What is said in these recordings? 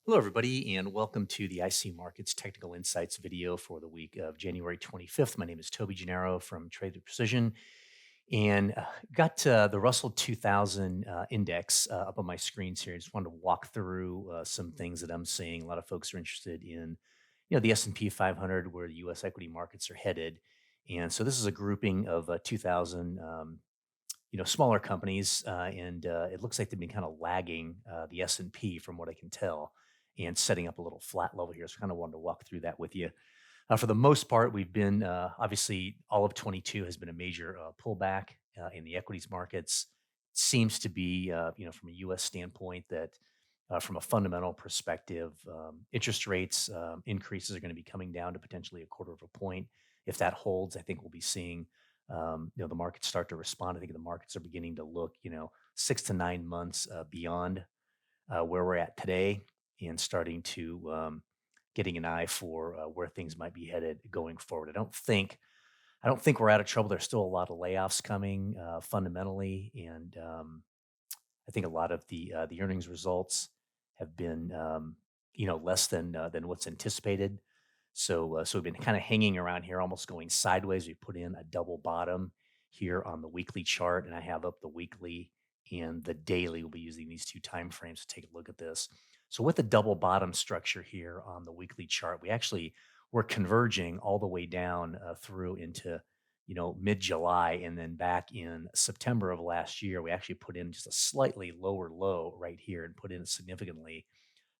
Hello, everybody, and welcome to the IC Markets Technical Insights video for the week of January 25th. My name is Toby Gennaro from Trade with Precision, and got the Russell 2000 index up on my screens here. I just wanted to walk through some things that I'm seeing. A lot of folks are interested in, the S&P 500, where the U.S. equity markets are headed, and so this is a grouping of 2,000. Smaller companies, and it looks like they've been kind of lagging the S&P from what I can tell, and setting up a little flat level here. So, kind of wanted to walk through that with you. For the most part, we've been obviously all of 22 has been a major pullback in the equities markets. Seems to be, from a U.S. standpoint, that from a fundamental perspective, interest rates increases are going to be coming down to potentially a quarter of a point. If that holds, I think we'll be seeing the markets start to respond. I think the markets are beginning to look, 6 to 9 months beyond where we're at today, and starting to getting an eye for where things might be headed going forward. I don't think we're out of trouble. There's still a lot of layoffs coming fundamentally, and I think a lot of the earnings results have been less than what's anticipated. So we've been kind of hanging around here, almost going sideways. We put in a double bottom here on the weekly chart, and I have up the weekly and the daily. We'll be using these two time frames to take a look at this. So with the double bottom structure here on the weekly chart, we're converging all the way down through into mid-July, and then back in September of last year, we actually put in just a slightly lower low right here and put in a significantly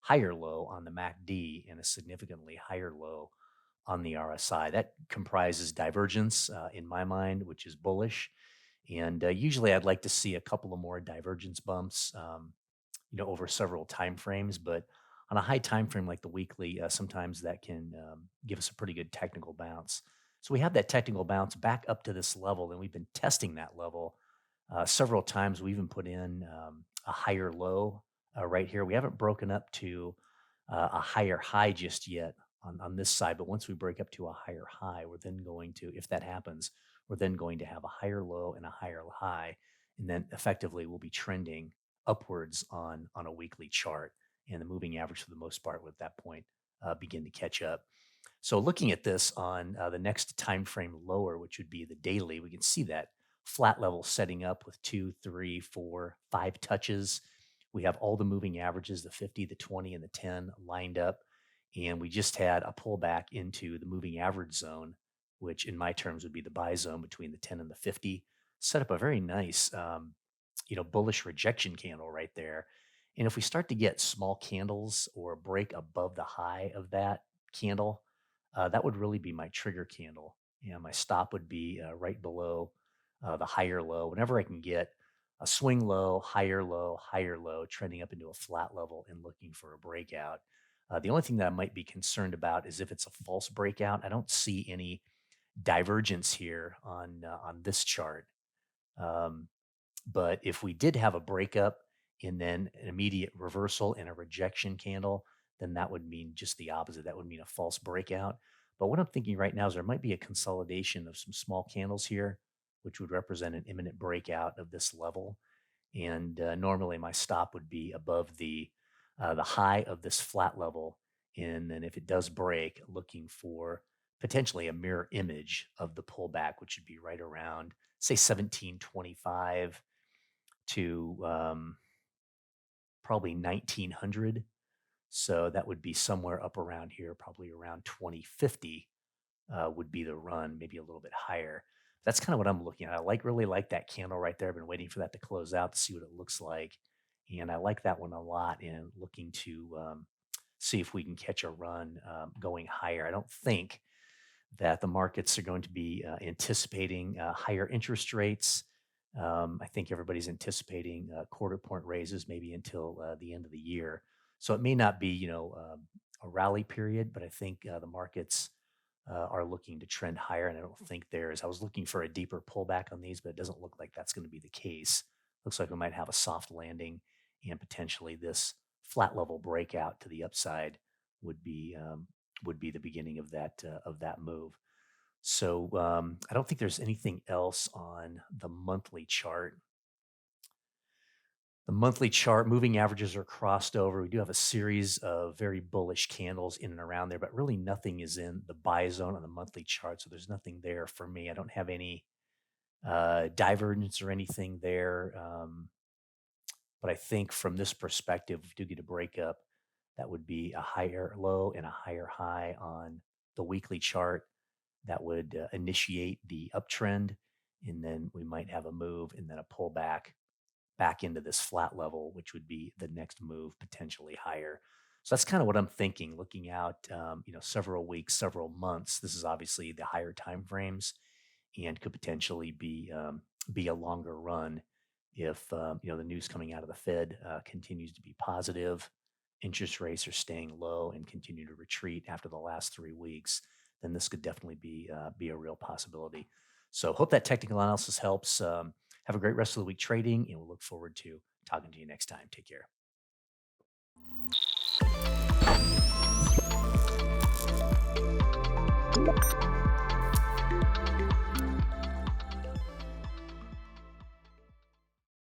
higher low on the MACD and a significantly higher low on the RSI. That comprises divergence in my mind, which is bullish. And usually I'd like to see a couple of more divergence bumps, over several time frames. But on a high time frame like the weekly, sometimes that can give us a pretty good technical bounce. So we have that technical bounce back up to this level, and we've been testing that level several times. We even put in a higher low right here. We haven't broken up to a higher high just yet on this side, but once we break up to a higher high, we're then going to, if that happens, we're then going to have a higher low and a higher high, and then effectively we'll be trending upwards on a weekly chart, and the moving average for the most part will at that point begin to catch up. So looking at this on the next time frame lower, which would be the daily, we can see that flat level setting up with 2, 3, 4, 5 touches. We have all the moving averages, the 50, the 20, and the 10 lined up. And we just had a pullback into the moving average zone, which in my terms would be the buy zone between the 10 and the 50. Set up a very nice, bullish rejection candle right there. And if we start to get small candles or a break above the high of that candle, that would really be my trigger candle. And my stop would be right below the higher low. Whenever I can get a swing low, higher low, higher low, trending up into a flat level and looking for a breakout. The only thing that I might be concerned about is if it's a false breakout. I don't see any divergence here on this chart. But if we did have a breakup and then an immediate reversal and a rejection candle, then that would mean just the opposite. That would mean a false breakout. But what I'm thinking right now is there might be a consolidation of some small candles here, which would represent an imminent breakout of this level. And normally my stop would be above the high of this flat level. And then if it does break, looking for potentially a mirror image of the pullback, which would be right around, say, 1725 to probably 1900. So that would be somewhere up around here, probably around 2050 would be the run, maybe a little bit higher. That's kind of what I'm looking at. Really like that candle right there. I've been waiting for that to close out to see what it looks like. And I like that one a lot, and looking to see if we can catch a run going higher. I don't think that the markets are going to be anticipating higher interest rates. I think everybody's anticipating quarter point raises maybe until the end of the year. So it may not be, a rally period, but I think the markets are looking to trend higher. And I don't think I was looking for a deeper pullback on these, but it doesn't look like that's going to be the case. Looks like we might have a soft landing and potentially this flat level breakout to the upside would be um, would be the beginning of that move. So I don't think there's anything else on the monthly chart. The monthly chart, moving averages are crossed over. We do have a series of very bullish candles in and around there, but really nothing is in the buy zone on the monthly chart. So there's nothing there for me. I don't have any divergence or anything there. But I think from this perspective, if we do get a breakup, that would be a higher low and a higher high on the weekly chart that would initiate the uptrend. And then we might have a move and then a pullback back into this flat level, which would be the next move potentially higher. So that's kind of what I'm thinking, looking out, several weeks, several months. This is obviously the higher time frames and could potentially be a longer run if the news coming out of the Fed continues to be positive, interest rates are staying low and continue to retreat after the last 3 weeks. Then this could definitely be a real possibility. So hope that technical analysis helps. Have a great rest of the week trading, and we'll look forward to talking to you next time. Take care.